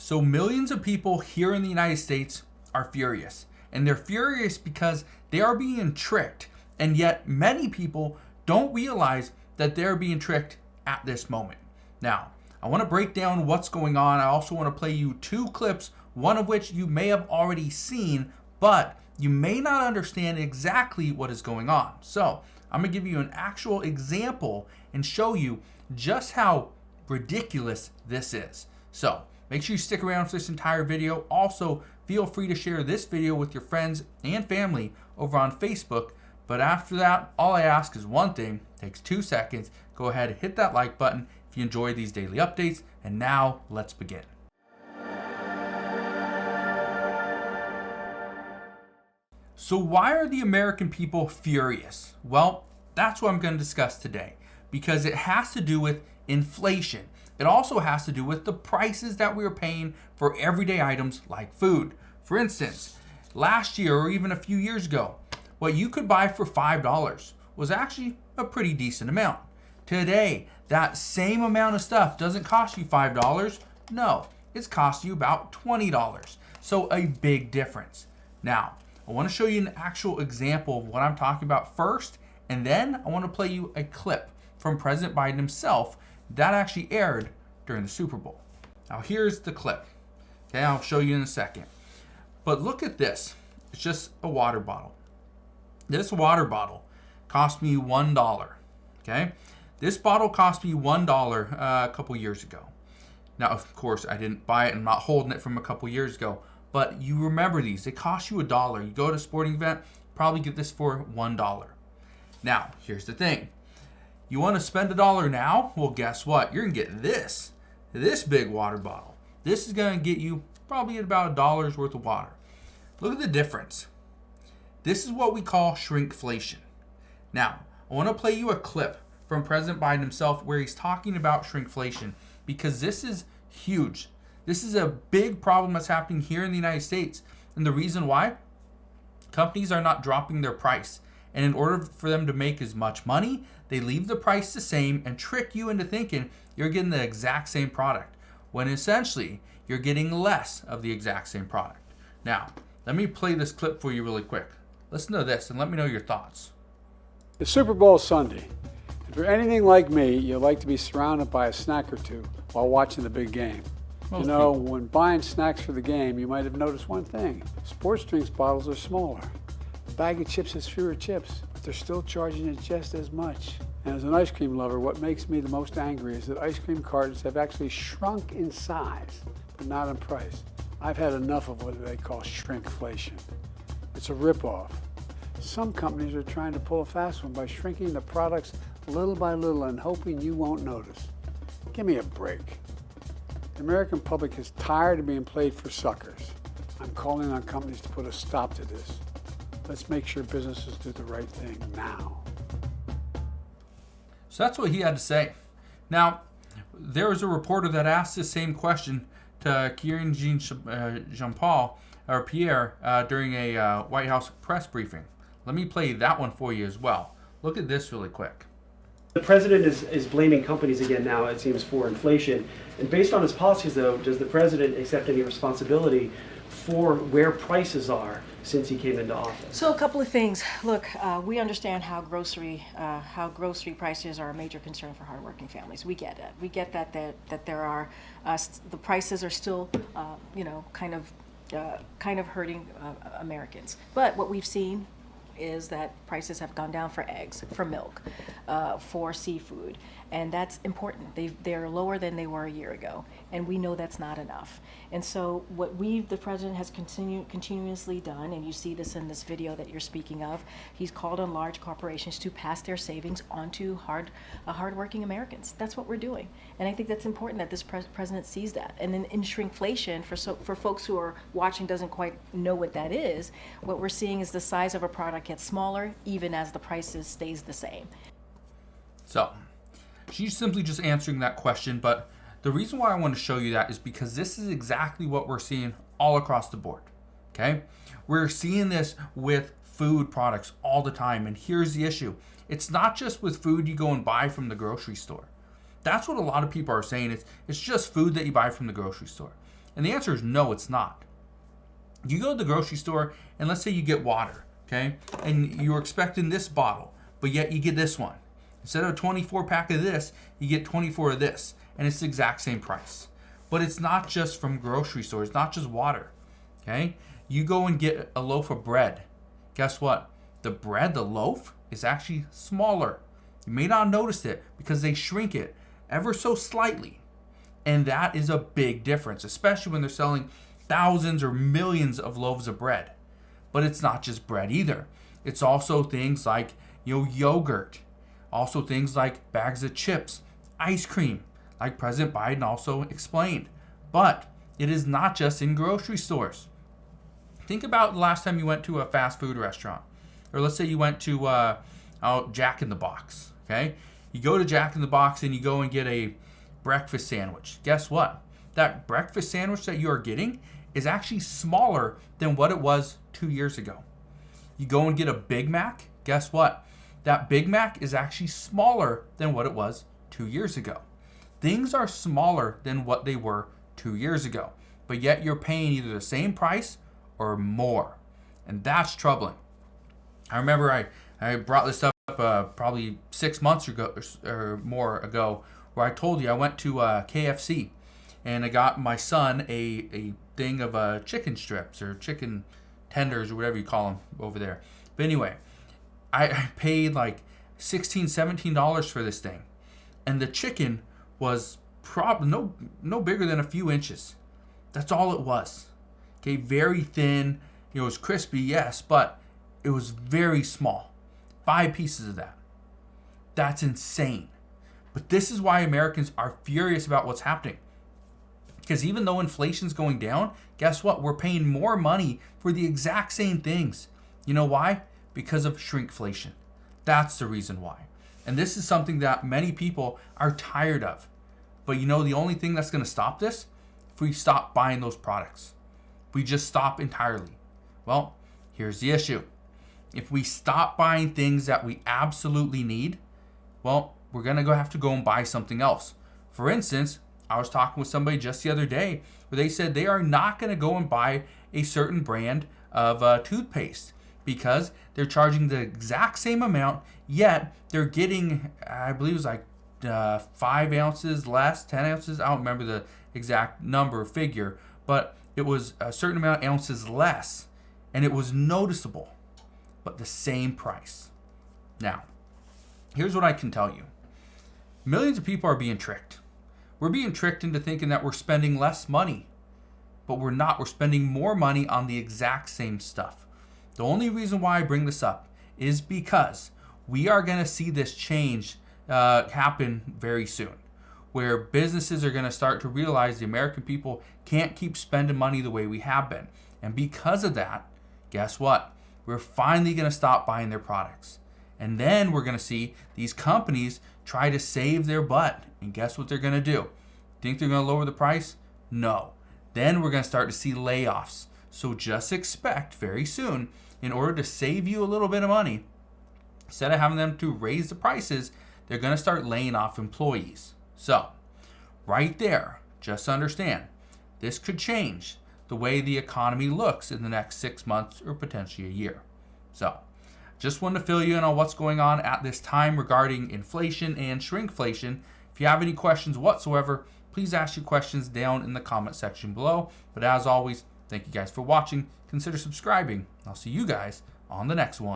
So millions of people here in the United States are furious. And they're furious because they are being tricked. And yet many people don't realize that they're being tricked at this moment. Now, I want to break down what's going on. I also want to play you two clips, one of which you may have already seen, but you may not understand exactly what is going on. So I'm going to give you an actual example and show you just how ridiculous this is. So make sure you stick around for this entire video. Also, feel free to share this video with your friends and family over on Facebook. But after that, all I ask is one thing. It takes 2 seconds. Go ahead and hit that like button if you enjoy these daily updates. And now let's begin. So why are the American people furious? Well, that's what I'm going to discuss today, because it has to do with inflation. It also has to do with the prices that we are paying for everyday items like food. For instance, last year or even a few years ago, what you could buy for $5 was actually a pretty decent amount. Today, that same amount of stuff doesn't cost you $5. No, it's cost you about $20. So a big difference. Now, I want to show you an actual example of what I'm talking about first, and then I want to play you a clip from President Biden himself that actually aired during the Super Bowl. Now here's the clip. Okay, I'll show you in a second. But look at this. It's just a water bottle. This water bottle cost me $1. Okay, this bottle cost me $1 a couple years ago. Now, of course, I didn't buy it. I'm not holding it from a couple years ago. But you remember these. They cost you $1. You go to a sporting event, probably get this for $1. Now, here's the thing. You want to spend $1 now? Well, guess what? You're going to get this big water bottle. This is going to get you probably about $1 worth of water. Look at the difference. This is what we call shrinkflation. Now, I want to play you a clip from President Biden himself where he's talking about shrinkflation, because this is huge. This is a big problem that's happening here in the United States. And the reason why? Companies are not dropping their price. And in order for them to make as much money, they leave the price the same and trick you into thinking you're getting the exact same product, when essentially you're getting less of the exact same product. Now, let me play this clip for you really quick. Listen to this and let me know your thoughts. The Super Bowl Sunday. If you're anything like me, you like to be surrounded by a snack or two while watching the big game. You know, when buying snacks for the game, you might have noticed one thing. Sports drinks bottles are smaller. A bag of chips has fewer chips, but they're still charging it just as much. And as an ice cream lover, what makes me the most angry is that ice cream cartons have actually shrunk in size, but not in price. I've had enough of what they call shrinkflation. It's a ripoff. Some companies are trying to pull a fast one by shrinking the products little by little and hoping you won't notice. Give me a break. The American public is tired of being played for suckers. I'm calling on companies to put a stop to this. Let's make sure businesses do the right thing now. So that's what he had to say. Now, there was a reporter that asked the same question to Karine Jean-Paul or Pierre during a White House press briefing. Let me play that one for you as well. Look at this really quick. The president is blaming companies again now, it seems, for inflation. And based on his policies, though, does the president accept any responsibility for where prices are since he came into office? So a couple of things. Look, we understand how grocery prices are a major concern for hardworking families. We get it. We get that there are the prices are still, kind of hurting Americans. But what we've seen is that prices have gone down for eggs, for milk, for seafood, and that's important. They're lower than they were a year ago, and we know that's not enough. And so what the president has continuously done, and you see this in this video that you're speaking of, he's called on large corporations to pass their savings onto hardworking Americans. That's what we're doing, and I think that's important that this president sees that. And then in shrinkflation, for folks who are watching doesn't quite know what that is, what we're seeing is the size of a product gets smaller even as the prices stays the same. So she's simply just answering that question, but the reason why I want to show you that is because this is exactly what we're seeing all across the board. Okay, we're seeing this with food products all the time, and here's the issue. It's not just with food you go and buy from the grocery store. That's what a lot of people are saying. It's just food that you buy from the grocery store. And the answer is no, it's not. You go to the grocery store and let's say you get water, okay? And you're expecting this bottle, but yet you get this one. Instead of a 24 pack of this, you get 24 of this, and it's the exact same price. But it's not just from grocery stores, it's not just water, okay? You go and get a loaf of bread. Guess what? The bread, the loaf, is actually smaller. You may not notice it because they shrink it ever so slightly. And that is a big difference, especially when they're selling thousands or millions of loaves of bread. But it's not just bread either. It's also things like, yogurt. Also things like bags of chips, ice cream, like President Biden also explained. But it is not just in grocery stores. Think about the last time you went to a fast food restaurant. Or let's say you went to Jack in the Box, okay? You go to Jack in the Box and you go and get a breakfast sandwich. Guess what? That breakfast sandwich that you are getting is actually smaller than what it was 2 years ago. You go and get a Big Mac. Guess what? That Big Mac is actually smaller than what it was 2 years ago. Things are smaller than what they were 2 years ago, but yet you're paying either the same price or more. And that's troubling. I remember I brought this up probably 6 months ago or more ago, where I told you I went to KFC and I got my son a thing of chicken strips or chicken tenders or whatever you call them over there. But anyway, I paid like $16, $17 for this thing. And the chicken was probably no bigger than a few inches. That's all it was. Okay, very thin. It was crispy, yes, but it was very small. 5 pieces of that. That's insane. But this is why Americans are furious about what's happening. Because even though inflation's going down, guess what? We're paying more money for the exact same things. You know why? Because of shrinkflation. That's the reason why. And this is something that many people are tired of. But the only thing that's going to stop this, if we stop buying those products. If we just stop entirely. Well, here's the issue. If we stop buying things that we absolutely need, well, we're going to have to go and buy something else. For instance, I was talking with somebody just the other day where they said they are not going to go and buy a certain brand of toothpaste because they're charging the exact same amount, yet they're getting, I believe it was like 5 ounces less, 10 ounces. I don't remember the exact number figure, but it was a certain amount of ounces less, and it was noticeable, but the same price. Now, here's what I can tell you. Millions of people are being tricked. We're being tricked into thinking that we're spending less money, but we're not. We're spending more money on the exact same stuff. The only reason why I bring this up is because we are going to see this change happen very soon, where businesses are going to start to realize the American people can't keep spending money the way we have been. And because of that, guess what? We're finally going to stop buying their products. And then we're going to see these companies try to save their butt. And guess what they're going to do? Think they're going to lower the price? No. Then we're going to start to see layoffs. So just expect very soon, in order to save you a little bit of money, instead of having them to raise the prices, they're going to start laying off employees. So right there, just understand, this could change the way the economy looks in the next 6 months or potentially a year. So just wanted to fill you in on what's going on at this time regarding inflation and shrinkflation. If you have any questions whatsoever, please ask your questions down in the comment section below. But as always, thank you guys for watching. Consider subscribing. I'll see you guys on the next one.